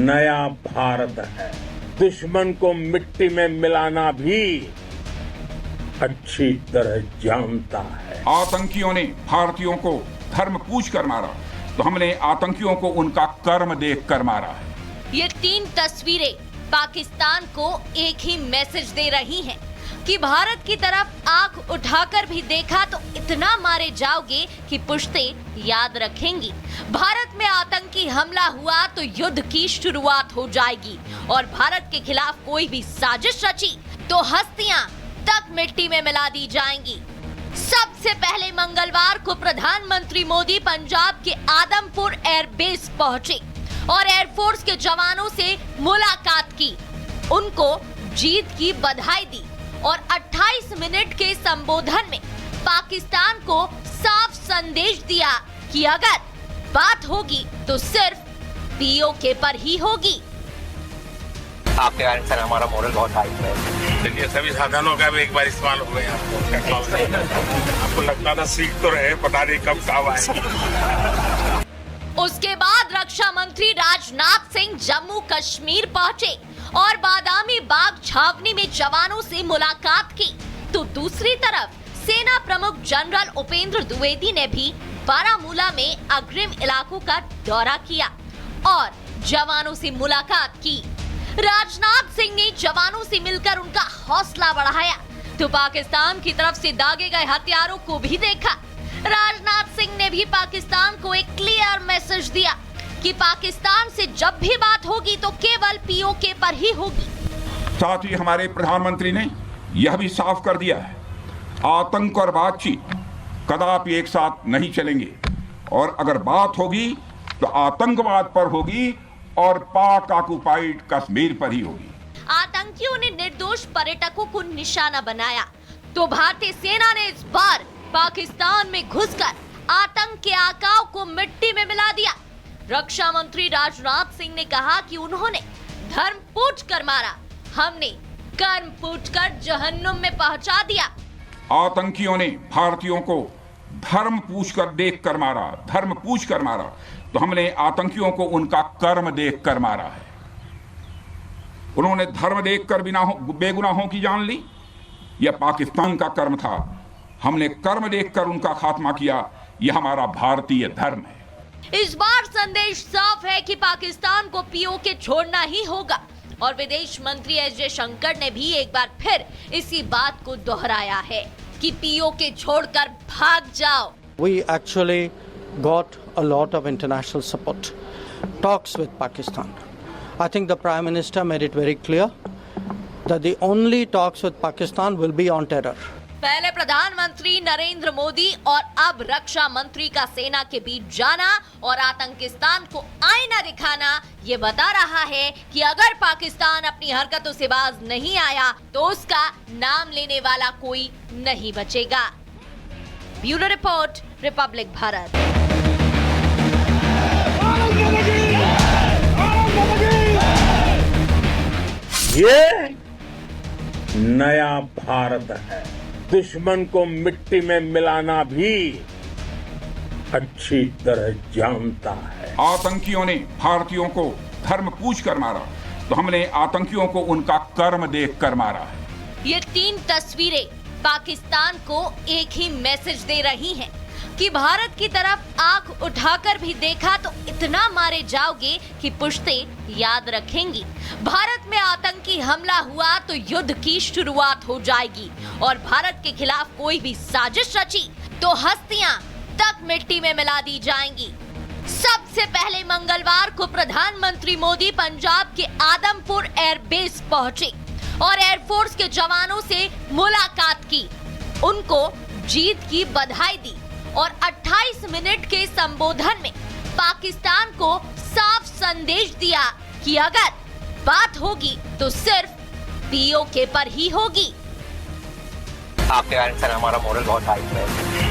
नया भारत है। दुश्मन को मिट्टी में मिलाना भी अच्छी तरह जानता है। आतंकियों ने भारतीयों को धर्म पूछ कर मारा तो हमने आतंकियों को उनका कर्म देख कर मारा है। ये 3 तस्वीरें पाकिस्तान को एक ही मैसेज दे रही हैं कि भारत की तरफ आंख उठाकर भी देखा तो इतना मारे जाओगे कि पुश्तें याद रखेंगी। भारत में आतंकी हमला हुआ तो युद्ध की शुरुआत हो जाएगी और भारत के खिलाफ कोई भी साजिश रची तो हस्तियां तक मिट्टी में मिला दी जाएंगी। सबसे पहले मंगलवार को प्रधानमंत्री मोदी पंजाब के आदमपुर एयरबेस पहुंचे और एयरफोर्स के जवानों से मुलाकात की, उनको जीत की बधाई दी और 28 मिनट के संबोधन में पाकिस्तान को साफ संदेश दिया कि अगर बात होगी तो सिर्फ पीओके पर ही होगी। आपके कारण सर हमारा मॉरल बहुत हाई है। चलिए सभी साधनों का भी एक बार इस्तेमाल हो गया आपको लगता था सीख तो रहे, पता नहीं कब काम आएगी। उसके बाद रक्षा मंत्री राजनाथ सिंह जम्मू कश्मीर पहुंचे और बादामी बाग छावनी में जवानों से मुलाकात की तो दूसरी तरफ सेना प्रमुख जनरल उपेंद्र द्विवेदी ने भी बारामूला में अग्रिम इलाकों का दौरा किया और जवानों से मुलाकात की। राजनाथ सिंह ने जवानों से मिलकर उनका हौसला बढ़ाया तो पाकिस्तान की तरफ से दागे गए हथियारों को भी देखा। राजनाथ सिंह ने भी पाकिस्तान को एक क्लियर मैसेज दिया कि पाकिस्तान से जब भी बात होगी तो केवल पीओके पर ही होगी। साथ ही हमारे प्रधानमंत्री ने यह भी साफ कर दिया है, आतंक और बातचीत कदापि एक साथ नहीं चलेंगे और अगर बात होगी तो आतंकवाद पर होगी और पाक ऑक्युपाइड कश्मीर पर ही होगी। आतंकियों ने निर्दोष पर्यटकों को निशाना बनाया तो भारतीय सेना ने इस बार पाकिस्तान में घुसकर आतंक के आकाओं को मिट्टी में मिला दिया। रक्षा मंत्री राजनाथ सिंह ने कहा कि उन्होंने धर्म पूछ कर मारा, हमने कर्म पूछ कर जहन्नुम में पहुंचा दिया। आतंकियों ने भारतीयों को धर्म पूछ कर देख कर मारा, धर्म पूछ कर मारा तो हमने आतंकियों को उनका कर्म देख कर मारा है। उन्होंने धर्म देख कर बेगुनाहों की जान ली, यह पाकिस्तान का कर्म था। हमने कर्म देखकर उनका खात्मा किया, यह हमारा भारतीय धर्म है। इस बार संदेश साफ है कि पाकिस्तान को पीओके छोड़ना ही होगा और विदेश मंत्री एस जयशंकर ने भी एक बार फिर इसी बात को दोहराया है कि पीओके छोड़कर भाग जाओ। We actually got a lot of international support. Talks with Pakistan. I think the Prime Minister made it very clear that the only talks with Pakistan will be on terror. पहले प्रधानमंत्री नरेंद्र मोदी और अब रक्षा मंत्री का सेना के बीच जाना और आतंकिस्तान को आईना दिखाना ये बता रहा है कि अगर पाकिस्तान अपनी हरकतों से बाज नहीं आया तो उसका नाम लेने वाला कोई नहीं बचेगा। Bureau report, Republic Bharat. ये नया भारत है। दुश्मन को मिट्टी में मिलाना भी अच्छी तरह जानता है। आतंकियों ने भारतीयों को धर्म पूछ कर मारा तो हमने आतंकियों को उनका कर्म देख कर मारा है। ये 3 तस्वीरें पाकिस्तान को एक ही मैसेज दे रही हैं कि भारत की तरफ आंख उठाकर भी देखा तो इतना मारे जाओगे कि पुश्तें याद रखेंगी। भारत में आतंकी हमला हुआ तो युद्ध की शुरुआत हो जाएगी और भारत के खिलाफ कोई भी साजिश रची तो हस्तियां तक मिट्टी में मिला दी जाएंगी। सबसे पहले मंगलवार को प्रधानमंत्री मोदी पंजाब के आदमपुर एयरबेस पहुंचे और एयरफोर्स के जवानों से मुलाकात की, उनको जीत की बधाई दी और 28 मिनट के संबोधन में पाकिस्तान को साफ संदेश दिया कि अगर बात होगी तो सिर्फ पीओके पर ही होगी। आपके कारण सर हमारा मॉरल बहुत हाई है।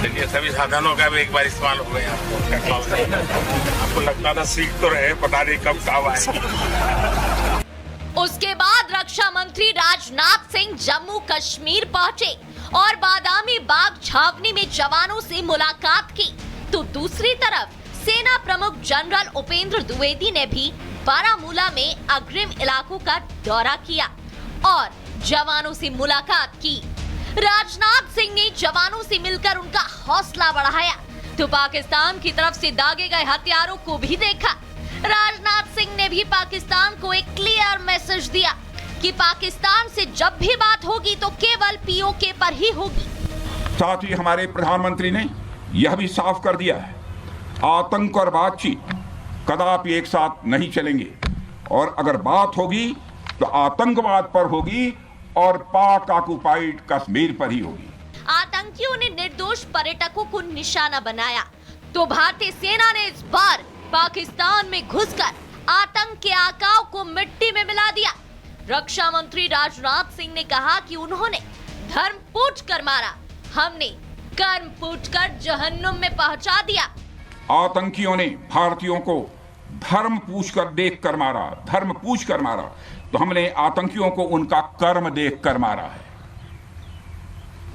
चलिए सभी साधनों का भी एक बार इस्तेमाल हो गया आपको लगता था सीख तो रहे, पता नहीं कब काम आएगी। उसके बाद रक्षा मंत्री राजनाथ सिंह जम्मू कश्मीर पहुंचे और बादामी बाग छावनी में जवानों से मुलाकात की तो दूसरी तरफ सेना प्रमुख जनरल उपेंद्र द्विवेदी ने भी बारामूला में अग्रिम इलाकों का दौरा किया और जवानों से मुलाकात की। राजनाथ सिंह ने जवानों से मिलकर उनका हौसला बढ़ाया तो पाकिस्तान की तरफ से दागे गए हथियारों को भी देखा। राजनाथ सिंह ने भी पाकिस्तान को एक क्लियर मैसेज दिया कि पाकिस्तान से जब भी बात होगी तो केवल पीओके पर ही होगी। साथ ही हमारे प्रधानमंत्री ने यह भी साफ कर दिया है, आतंक और बातचीत कदापि एक साथ नहीं चलेंगे और अगर बात होगी तो आतंकवाद पर होगी और पाक ऑक्युपाइड कश्मीर पर ही होगी। आतंकियों ने निर्दोष पर्यटकों को निशाना बनाया तो भारतीय सेना ने इस बार पाकिस्तान में घुसकर आतंक के आकाओं को मिट्टी में मिला दिया। रक्षा मंत्री राजनाथ सिंह ने कहा कि उन्होंने धर्म पूछ कर मारा, हमने कर्म पूछ कर जहन्नुम में पहुंचा दिया। आतंकियों ने भारतीयों को धर्म पूछकर देख कर मारा, धर्म पूछ कर मारा, तो हमने आतंकियों को उनका कर्म देख कर मारा है।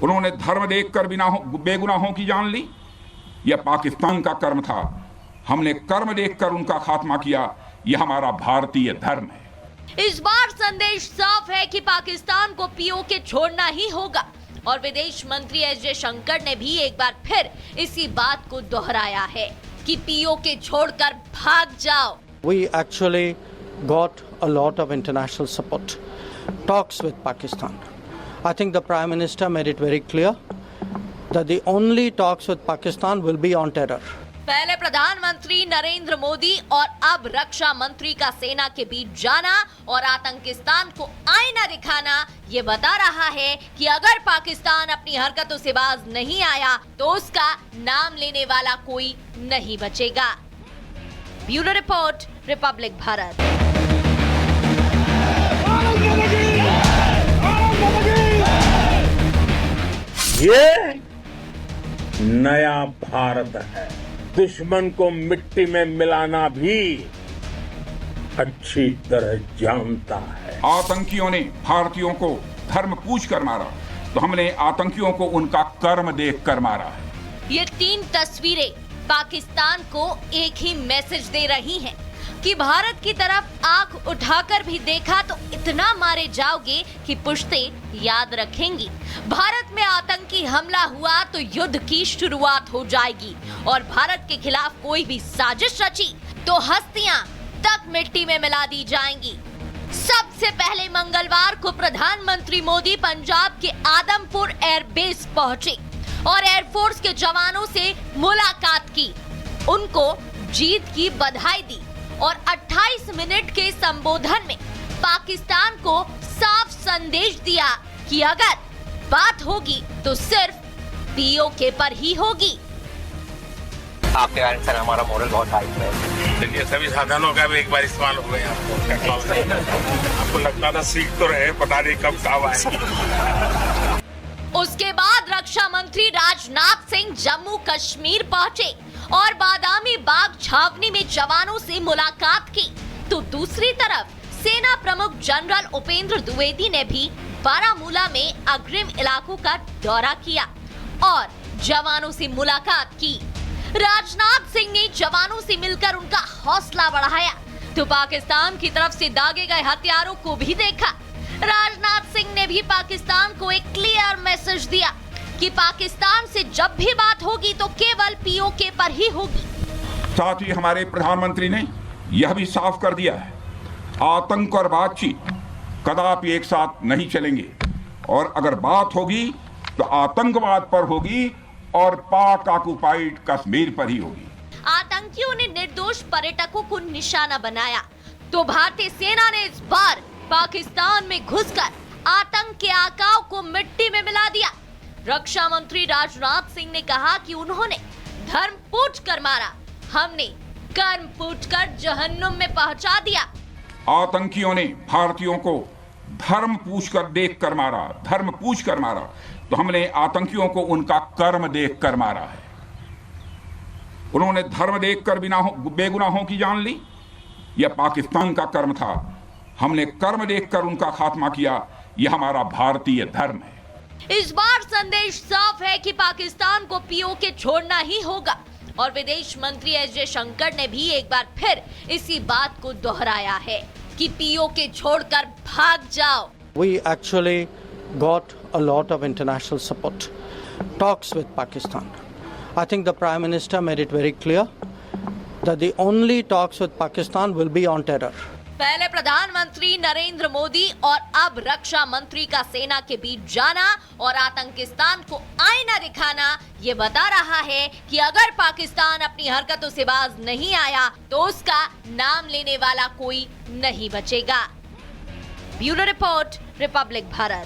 उन्होंने धर्म देखकर बेगुनाहों की जान ली, यह पाकिस्तान का कर्म था। हमने कर्म देखकर उनका खात्मा किया, यह हमारा भारतीय धर्म है। इस बार संदेश साफ है कि पाकिस्तान को पीओके छोड़ना ही होगा और विदेश मंत्री एस जयशंकर ने भी एक बार फिर इसी बात को दोहराया है कि पीओके छोड़कर भाग जाओ। We actually got a lot of international support. Talks with Pakistan. I think the Prime Minister made it very clear that the only talks with Pakistan will be on terror. पहले प्रधानमंत्री नरेंद्र मोदी और अब रक्षा मंत्री का सेना के बीच जाना और आतंकिस्तान को आईना दिखाना ये बता रहा है कि अगर पाकिस्तान अपनी हरकतों से बाज नहीं आया तो उसका नाम लेने वाला कोई नहीं बचेगा। Bureau report, Republic Bharat. ये नया भारत है। दुश्मन को मिट्टी में मिलाना भी अच्छी तरह जानता है। आतंकियों ने भारतीयों को धर्म पूछ कर मारा तो हमने आतंकियों को उनका कर्म देख कर मारा है। ये 3 तस्वीरें पाकिस्तान को एक ही मैसेज दे रही हैं कि भारत की तरफ आंख उठाकर भी देखा तो इतना मारे जाओगे कि पुश्तें याद रखेंगी। भारत में आतंकी हमला हुआ तो युद्ध की शुरुआत हो जाएगी और भारत के खिलाफ कोई भी साजिश रची तो हस्तियां तक मिट्टी में मिला दी जाएंगी। सबसे पहले मंगलवार को प्रधानमंत्री मोदी पंजाब के आदमपुर एयरबेस पहुंचे और एयरफोर्स के जवानों से मुलाकात की, उनको जीत की बधाई दी और 28 मिनट के संबोधन में पाकिस्तान को साफ संदेश दिया कि अगर बात होगी तो सिर्फ पीओके पर ही होगी। आपके कारण सर हमारा मोरल बहुत हाई है। चलिए सभी साधनों का भी एक बार इस्तेमाल हो गया आपको लगता था सीख तो रहे, पता नहीं कब काम आएगी। उसके बाद रक्षा मंत्री राजनाथ सिंह जम्मू कश्मीर पहुंचे और बादामी बाग छावनी में जवानों से मुलाकात की तो दूसरी तरफ सेना प्रमुख जनरल उपेंद्र द्विवेदी ने भी बारामूला में अग्रिम इलाकों का दौरा किया और जवानों से मुलाकात की। राजनाथ सिंह ने जवानों से मिलकर उनका हौसला बढ़ाया तो पाकिस्तान की तरफ से दागे गए हथियारों को भी देखा। राजनाथ सिंह ने भी पाकिस्तान को एक क्लियर मैसेज दिया कि पाकिस्तान से जब भी बात होगी तो केवल पीओके पर ही होगी। साथ ही हमारे प्रधानमंत्री ने यह भी साफ कर दिया है, आतंक और बातचीत कदापि एक साथ नहीं चलेंगे और अगर बात होगी तो आतंकवाद पर होगी और पाक ऑक्युपाइड कश्मीर पर ही होगी। आतंकियों ने निर्दोष पर्यटकों को निशाना बनाया तो भारतीय सेना ने इस बार पाकिस्तान में घुसकर आतंक के आकाओं को मिट्टी में मिला दिया। रक्षा मंत्री राजनाथ सिंह ने कहा कि उन्होंने धर्म पूछ कर मारा, हमने कर्म पूछ कर जहन्नुम में पहुंचा दिया। आतंकियों ने भारतीयों को धर्म पूछकर देख कर मारा, धर्म पूछ कर मारा, तो हमने आतंकियों को उनका कर्म देख कर मारा है। उन्होंने धर्म देखकर बेगुनाहों की जान ली, यह पाकिस्तान का कर्म था। हमने कर्म देखकर उनका खात्मा किया, यह हमारा भारतीय धर्म है। इस बार संदेश साफ है कि पाकिस्तान को पीओके छोड़ना ही होगा और विदेश मंत्री एस जयशंकर ने भी एक बार फिर इसी बात को दोहराया है कि पीओके छोड़कर भाग जाओ। We actually got a lot of international support. Talks with Pakistan. I think the Prime Minister made it very clear that the only talks with Pakistan will be on terror. पहले प्रधानमंत्री नरेंद्र मोदी और अब रक्षा मंत्री का सेना के बीच जाना और आतंकिस्तान को आईना दिखाना ये बता रहा है कि अगर पाकिस्तान अपनी हरकतों से बाज नहीं आया तो उसका नाम लेने वाला कोई नहीं बचेगा। Bureau report, Republic Bharat.